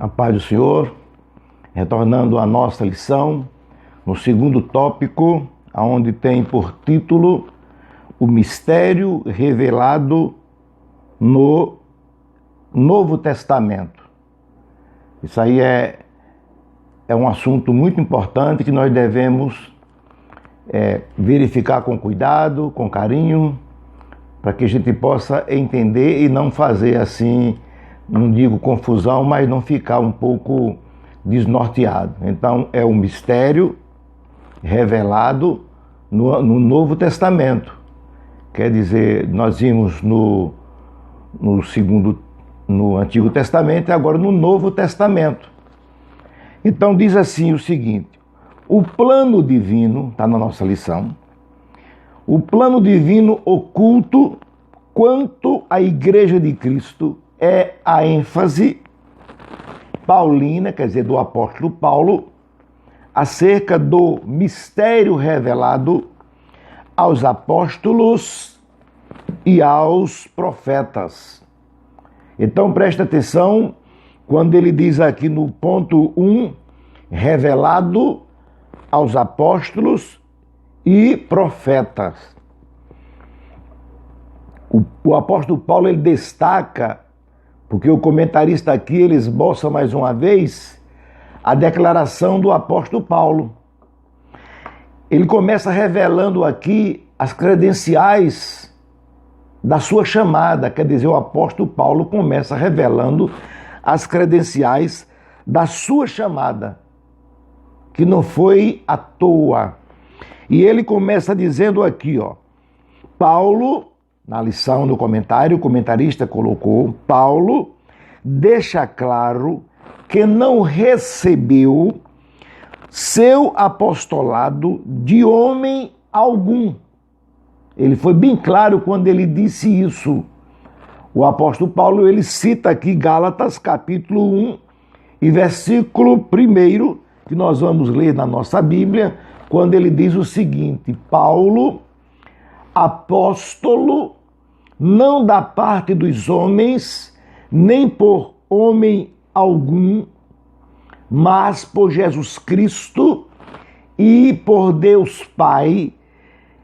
A paz do Senhor, retornando à nossa lição, no segundo tópico, onde tem por título o mistério revelado no Novo Testamento. Isso aí é um assunto muito importante que nós devemos verificar com cuidado, com carinho, para que a gente possa entender e não fazer assim, não digo confusão, mas não ficar um pouco desnorteado. Então, é um mistério revelado no Novo Testamento. Quer dizer, nós vimos no Antigo Testamento e agora no Novo Testamento. Então, diz assim o seguinte: o plano divino, está na nossa lição, o plano divino oculto quanto à Igreja de Cristo é a ênfase paulina, quer dizer, do apóstolo Paulo, acerca do mistério revelado aos apóstolos e aos profetas. Então presta atenção quando ele diz aqui no ponto 1, revelado aos apóstolos e profetas. O apóstolo Paulo ele destaca, porque o comentarista aqui ele esboça mais uma vez a declaração do apóstolo Paulo. Ele começa revelando aqui as credenciais da sua chamada, quer dizer, o apóstolo Paulo começa revelando as credenciais da sua chamada, que não foi à toa. E ele começa dizendo aqui, Paulo, na lição, no comentário, o comentarista colocou, Paulo deixa claro que não recebeu seu apostolado de homem algum. Ele foi bem claro quando ele disse isso. O apóstolo Paulo, ele cita aqui Gálatas, capítulo 1 e versículo 1, que nós vamos ler na nossa Bíblia, quando ele diz o seguinte: Paulo, apóstolo, não da parte dos homens, nem por homem algum, mas por Jesus Cristo e por Deus Pai,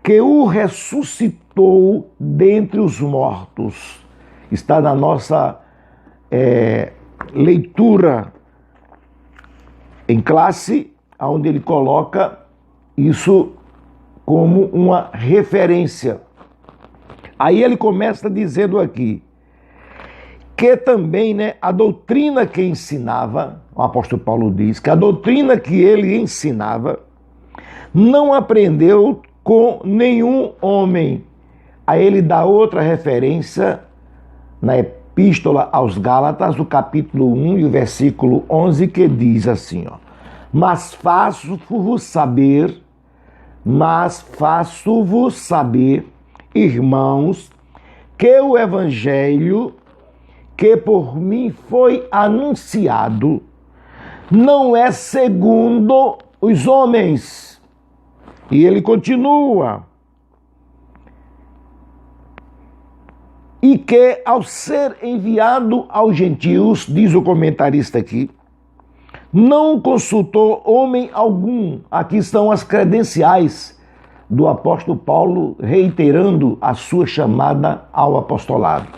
que o ressuscitou dentre os mortos. Está na nossa leitura em classe, onde ele coloca isso como uma referência. Aí ele começa dizendo aqui que também, a doutrina que ensinava, o apóstolo Paulo diz que a doutrina que ele ensinava não aprendeu com nenhum homem. Aí ele dá outra referência na epístola aos Gálatas, no capítulo 1 e o versículo 11, que diz assim, mas faço-vos saber, irmãos, que o evangelho que por mim foi anunciado não é segundo os homens. E ele continua. E que ao ser enviado aos gentios, diz o comentarista aqui, não consultou homem algum. Aqui estão as credenciais do apóstolo Paulo, reiterando a sua chamada ao apostolado.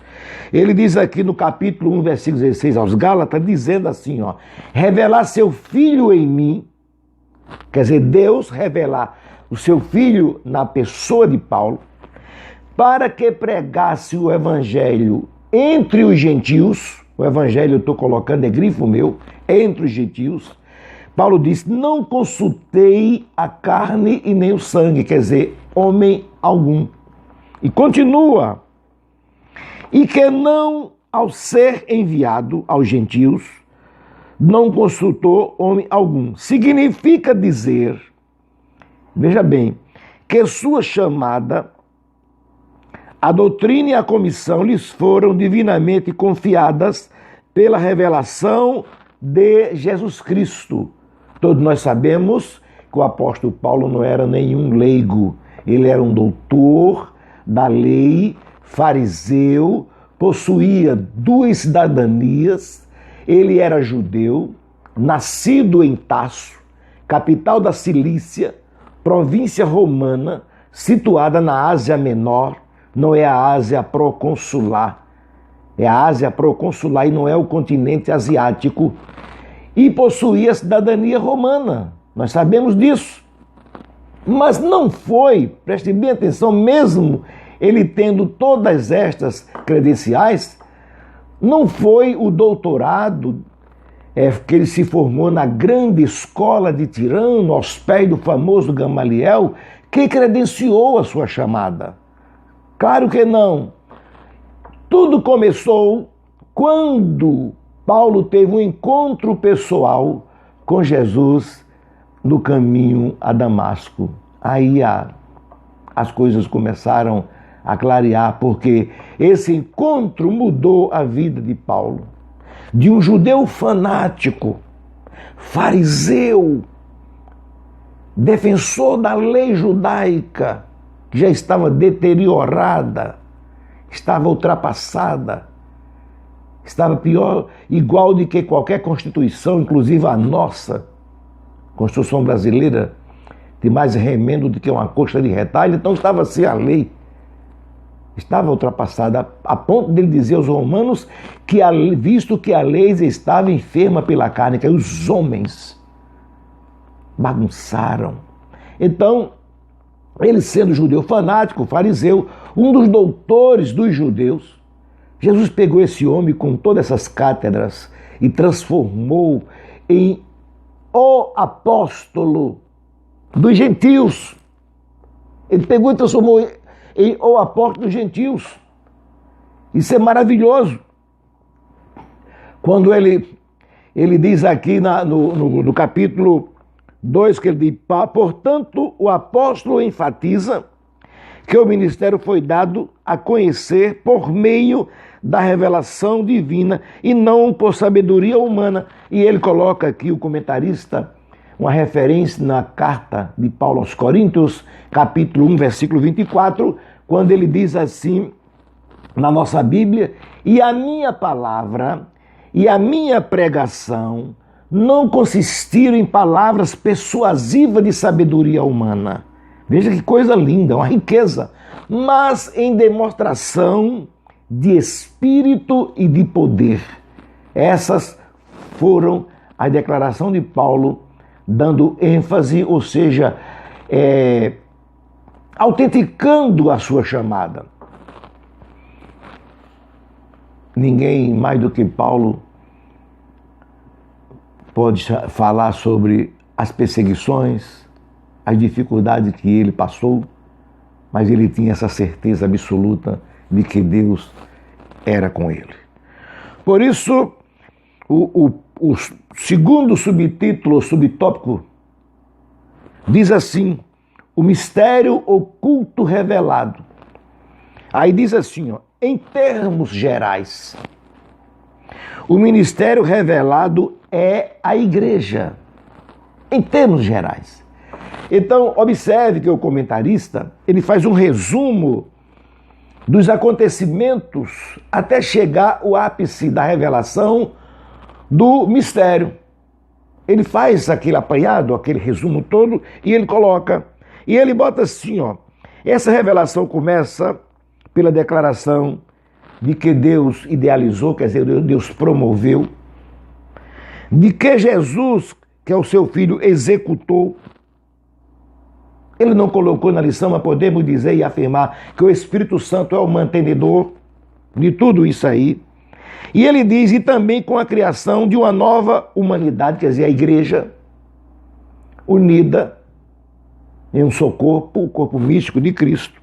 Ele diz aqui no capítulo 1, versículo 16 aos Gálatas, dizendo assim, revelar seu filho em mim, quer dizer, Deus revelar o seu filho na pessoa de Paulo, para que pregasse o evangelho entre os gentios. O evangelho eu estou colocando, é grifo meu, entre os gentios. Paulo diz, não consultei a carne e nem o sangue, quer dizer, homem algum. E continua, e que não, ao ser enviado aos gentios, não consultou homem algum. Significa dizer, veja bem, que sua chamada, a doutrina e a comissão lhes foram divinamente confiadas pela revelação de Jesus Cristo. Todos nós sabemos que o apóstolo Paulo não era nenhum leigo, ele era um doutor da lei, fariseu, possuía duas cidadanias Ele era judeu, nascido em Tarso, capital da Cilícia, província romana, situada na Ásia Menor. Não é a Ásia proconsular, é a Ásia proconsular e não é o continente asiático. E possuía cidadania romana, nós sabemos disso. Mas não foi, preste bem atenção, mesmo ele tendo todas estas credenciais, não foi o doutorado que ele se formou na grande escola de Tirano, aos pés do famoso Gamaliel, que credenciou a sua chamada. Claro que não. Tudo começou quando Paulo teve um encontro pessoal com Jesus no caminho a Damasco. Aí as coisas começaram a clarear, porque esse encontro mudou a vida de Paulo. De um judeu fanático, fariseu, defensor da lei judaica, que já estava deteriorada, estava ultrapassada, estava pior, igual de que qualquer constituição, inclusive a nossa Constituição brasileira, de mais remendo do que uma coxa de retalho. Então estava assim a lei, estava ultrapassada, a ponto dele dizer aos romanos que, visto que a lei estava enferma pela carne, que os homens bagunçaram. Então, ele sendo judeu fanático, fariseu, um dos doutores dos judeus, Jesus pegou esse homem com todas essas cátedras e transformou em o apóstolo dos gentios. Ele pegou e transformou em o apóstolo dos gentios. Isso é maravilhoso. Quando ele diz aqui no capítulo 2, que ele diz: portanto, o apóstolo enfatiza que o ministério foi dado a conhecer por meio da revelação divina e não por sabedoria humana. E ele coloca aqui, o comentarista, uma referência na carta de Paulo aos Coríntios, capítulo 1, versículo 24, quando ele diz assim, na nossa Bíblia: e a minha palavra e a minha pregação não consistiram em palavras persuasivas de sabedoria humana. Veja que coisa linda, uma riqueza. Mas em demonstração de espírito e de poder. Essas foram a declaração de Paulo, dando ênfase, ou seja, autenticando a sua chamada. Ninguém mais do que Paulo pode falar sobre as perseguições, as dificuldades que ele passou, mas ele tinha essa certeza absoluta de que Deus era com ele. Por isso, o segundo subtítulo, ou subtópico, diz assim: o mistério oculto revelado. Aí diz assim, em termos gerais, o ministério revelado é a igreja, em termos gerais. Então, observe que o comentarista, ele faz um resumo dos acontecimentos até chegar ao ápice da revelação do mistério. Ele faz aquele apanhado, aquele resumo todo, e ele coloca, e ele bota assim, essa revelação começa pela declaração de que Deus idealizou, quer dizer, Deus promoveu, de que Jesus, que é o seu Filho, executou. Ele não colocou na lição, mas podemos dizer e afirmar que o Espírito Santo é o mantenedor de tudo isso aí. E ele diz, e também com a criação de uma nova humanidade, quer dizer, a igreja unida em um só corpo, o corpo místico de Cristo.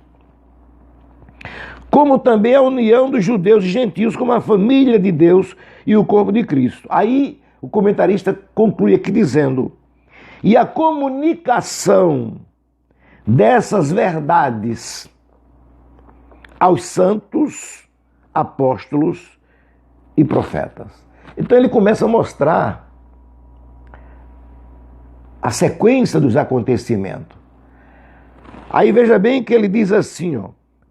Como também a união dos judeus e gentios como a família de Deus e o corpo de Cristo. Aí o comentarista conclui aqui dizendo, e a comunicação dessas verdades aos santos, apóstolos e profetas. Então ele começa a mostrar a sequência dos acontecimentos. Aí veja bem que ele diz assim,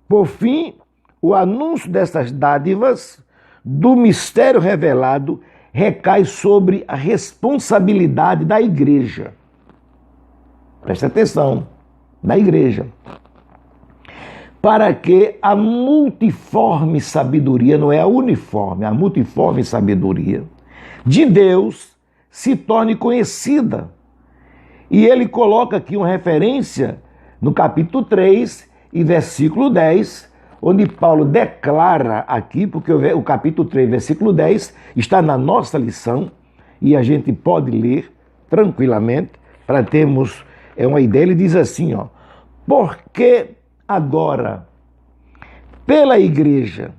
por fim, o anúncio dessas dádivas do mistério revelado recai sobre a responsabilidade da igreja. Presta atenção, da igreja. Para que a multiforme sabedoria, não é a uniforme, a multiforme sabedoria de Deus se torne conhecida. E ele coloca aqui uma referência no capítulo 3 e versículo 10, onde Paulo declara aqui, porque o capítulo 3, versículo 10, está na nossa lição, e a gente pode ler tranquilamente, para termos uma ideia. Ele diz assim, ó: porque agora, pela igreja,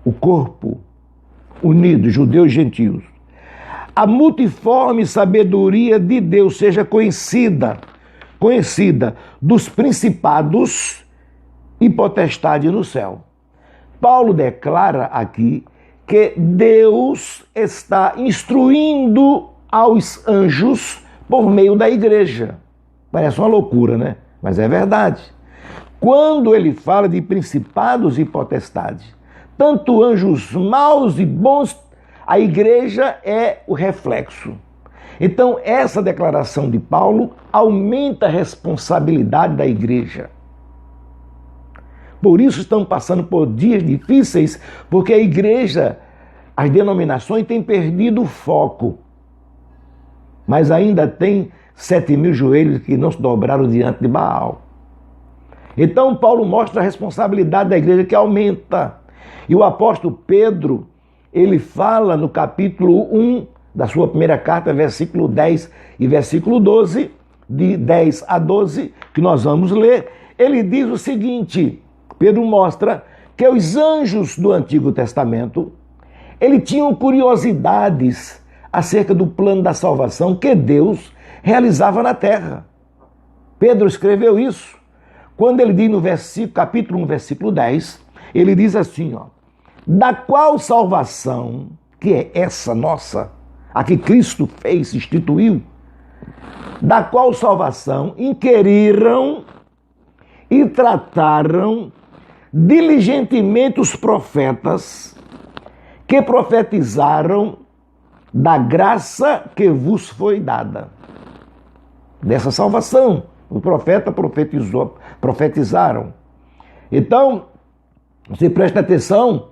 o corpo unido, judeus e gentios, a multiforme sabedoria de Deus seja conhecida dos principados e potestade no céu. Paulo declara aqui que Deus está instruindo aos anjos por meio da igreja. Parece uma loucura, né? Mas é verdade. Quando ele fala de principados e potestades, tanto anjos maus e bons, a igreja é o reflexo. Então, essa declaração de Paulo aumenta a responsabilidade da igreja. Por isso estão passando por dias difíceis, porque a igreja, as denominações têm perdido o foco. Mas ainda tem 7.000 joelhos que não se dobraram diante de Baal. Então Paulo mostra a responsabilidade da igreja que aumenta. E o apóstolo Pedro, ele fala no capítulo 1 da sua primeira carta, versículo 10 e versículo 12, de 10 a 12, que nós vamos ler. Ele diz o seguinte: Pedro mostra que os anjos do Antigo Testamento, eles tinham curiosidades acerca do plano da salvação que Deus realizava na terra. Pedro escreveu isso quando ele diz no capítulo 1, versículo 10, ele diz assim, ó: da qual salvação, que é essa nossa, a que Cristo fez, instituiu, da qual salvação inquiriram e trataram diligentemente os profetas que profetizaram da graça que vos foi dada. Dessa salvação, o profeta profetizaram. Então, você presta atenção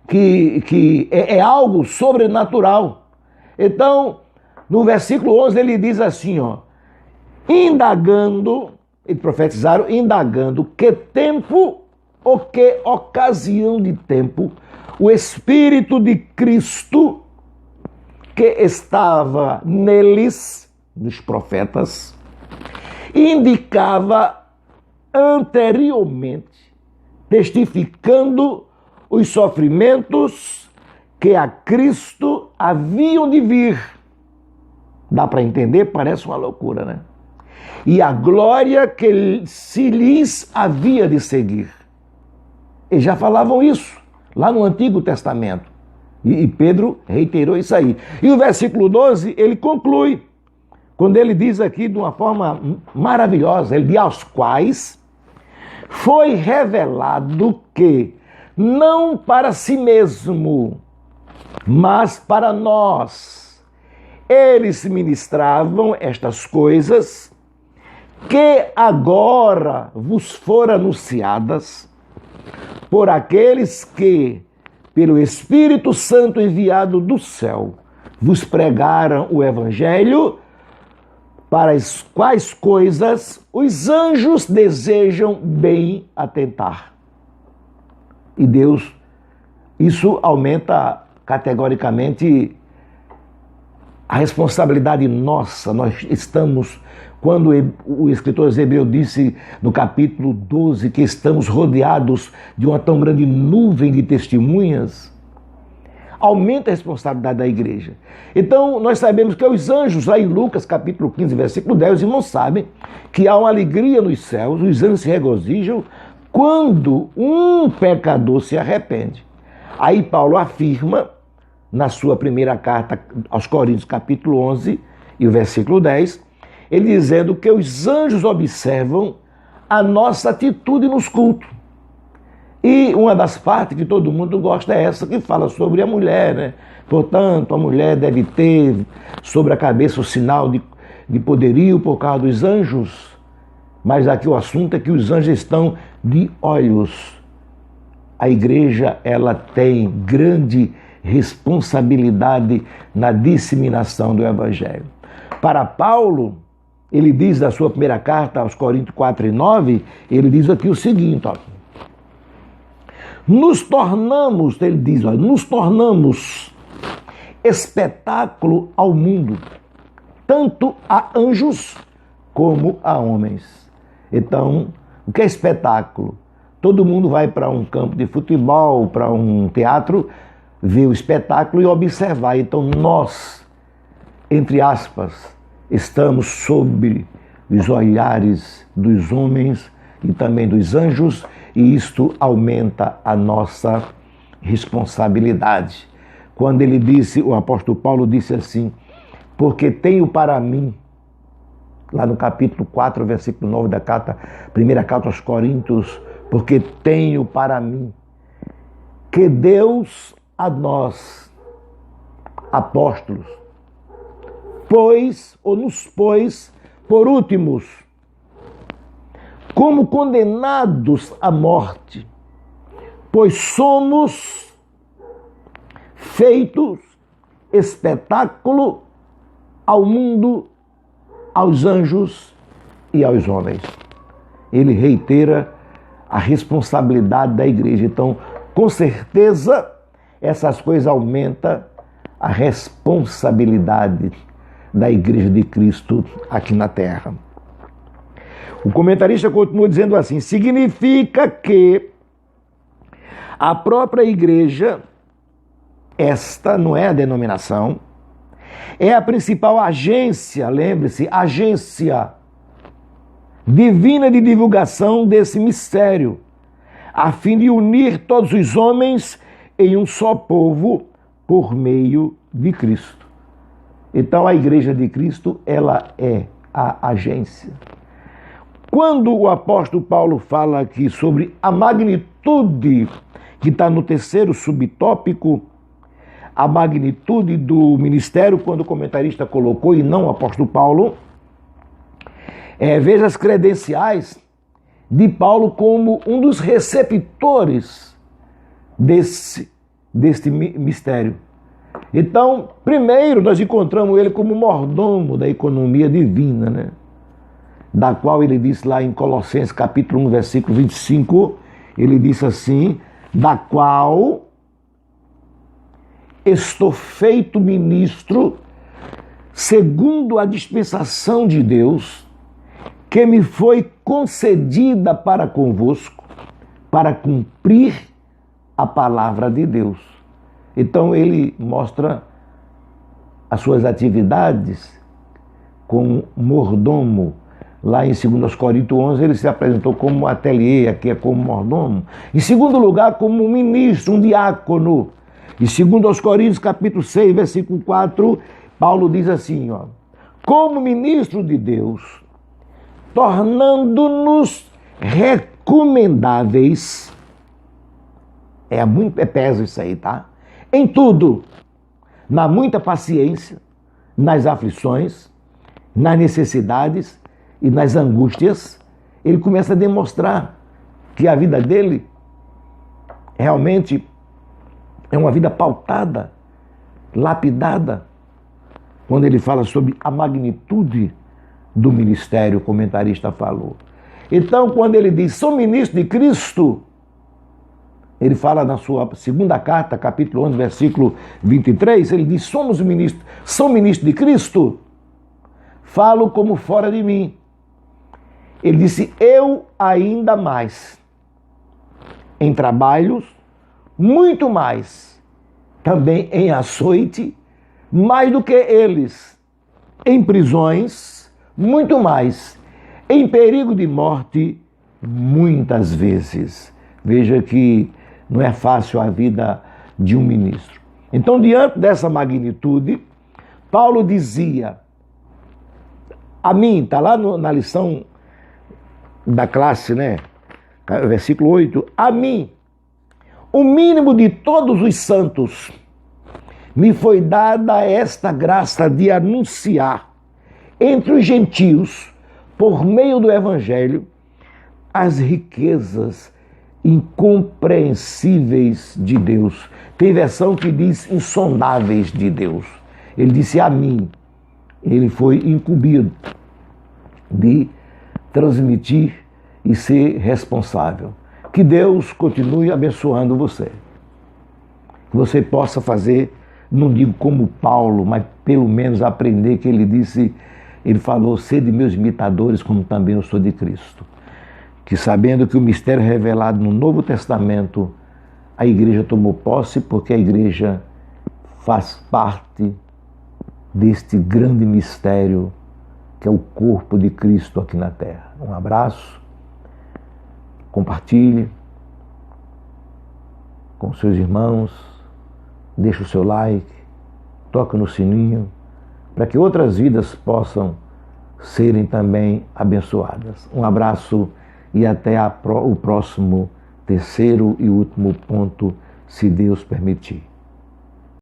que é algo sobrenatural. Então, no versículo 11 ele diz assim, ó: indagando, eles profetizaram, indagando que tempo ou que ocasião de tempo o Espírito de Cristo que estava neles, nos profetas, indicava anteriormente, testificando os sofrimentos que a Cristo haviam de vir. Dá para entender? Parece uma loucura, né? E a glória que se lhes havia de seguir. Eles já falavam isso lá no Antigo Testamento. E Pedro reiterou isso aí. E o versículo 12, ele conclui, quando ele diz aqui de uma forma maravilhosa, ele diz: aos quais foi revelado que, não para si mesmo, mas para nós, eles ministravam estas coisas que agora vos foram anunciadas por aqueles que, pelo Espírito Santo enviado do céu, vos pregaram o Evangelho, para as quais coisas os anjos desejam bem atentar. E Deus, isso aumenta categoricamente a responsabilidade nossa. Nós estamos, quando o escritor Hebreu disse no capítulo 12 que estamos rodeados de uma tão grande nuvem de testemunhas, aumenta a responsabilidade da igreja. Então, nós sabemos que os anjos, lá em Lucas, capítulo 15, versículo 10, os irmãos sabem que há uma alegria nos céus, os anjos se regozijam quando um pecador se arrepende. Aí Paulo afirma, na sua primeira carta aos Coríntios, capítulo 11, e o versículo 10, ele dizendo que os anjos observam a nossa atitude nos cultos. E uma das partes que todo mundo gosta é essa que fala sobre a mulher, né? Portanto, a mulher deve ter sobre a cabeça o sinal de poderio por causa dos anjos. Mas aqui o assunto é que os anjos estão de olhos. A igreja, ela tem grande responsabilidade na disseminação do evangelho. Para Paulo, ele diz na sua primeira carta aos Coríntios 4:9, ele diz aqui o seguinte, ó. Nos tornamos, ele diz, ó, nos tornamos espetáculo ao mundo, tanto a anjos como a homens. Então, o que é espetáculo? Todo mundo vai para um campo de futebol, para um teatro, ver o espetáculo e observar. Então, nós, entre aspas, estamos sob os olhares dos homens e também dos anjos, e isto aumenta a nossa responsabilidade. Quando ele disse, o apóstolo Paulo disse assim, porque tenho para mim, lá no capítulo 4, versículo 9 da carta, primeira carta aos Coríntios, porque tenho para mim que Deus a nós, apóstolos, nos pôs por últimos, como condenados à morte, pois somos feitos espetáculo ao mundo, aos anjos e aos homens. Ele reitera a responsabilidade da igreja. Então, com certeza, essas coisas aumentam a responsabilidade da igreja de Cristo aqui na terra. O comentarista continua dizendo assim, significa que a própria igreja, esta não é a denominação, é a principal agência, lembre-se, agência divina de divulgação desse mistério, a fim de unir todos os homens em um só povo por meio de Cristo. Então a igreja de Cristo, ela é a agência. Quando o apóstolo Paulo fala aqui sobre a magnitude, que está no terceiro subtópico, a magnitude do ministério, quando o comentarista colocou, e não o apóstolo Paulo, veja as credenciais de Paulo como um dos receptores deste mistério. Então, primeiro nós encontramos ele como mordomo da economia divina, né? Da qual ele disse lá em Colossenses capítulo 1, versículo 25, ele disse assim, da qual estou feito ministro segundo a dispensação de Deus, que me foi concedida para convosco, para cumprir a palavra de Deus. Então ele mostra as suas atividades como mordomo. Lá em 2 Coríntios 11 ele se apresentou como ateliê, aqui é como mordomo. Em segundo lugar, como ministro, um diácono. E segundo aos Coríntios, capítulo 6, versículo 4, Paulo diz assim, ó, como ministro de Deus, tornando-nos recomendáveis, é peso isso aí, tá? Em tudo, na muita paciência, nas aflições, nas necessidades e nas angústias, ele começa a demonstrar que a vida dele realmente é uma vida pautada, lapidada, quando ele fala sobre a magnitude do ministério, o comentarista falou. Então, quando ele diz, sou ministro de Cristo, ele fala na sua segunda carta, capítulo 11, versículo 23, ele diz, sou ministro de Cristo, falo como fora de mim. Ele disse, eu ainda mais, em trabalhos, muito mais, também em açoite, mais do que eles, em prisões, muito mais, em perigo de morte, muitas vezes. Veja que não é fácil a vida de um ministro. Então, diante dessa magnitude, Paulo dizia, a mim, está lá na lição da classe, né? Versículo 8, a mim, o mínimo de todos os santos, me foi dada esta graça de anunciar entre os gentios, por meio do Evangelho, as riquezas incompreensíveis de Deus. Tem versão que diz insondáveis de Deus. Ele disse a mim, ele foi incumbido de transmitir e ser responsável. Que Deus continue abençoando você. Que você possa fazer, não digo como Paulo, mas pelo menos aprender que ele disse, ele falou, sede meus imitadores, como também eu sou de Cristo. Que sabendo que o mistério revelado no Novo Testamento, a igreja tomou posse, porque a igreja faz parte deste grande mistério que é o corpo de Cristo aqui na terra. Um abraço, compartilhe com seus irmãos, deixe o seu like, toque no sininho, para que outras vidas possam serem também abençoadas. Um abraço e até o próximo terceiro e último ponto, se Deus permitir.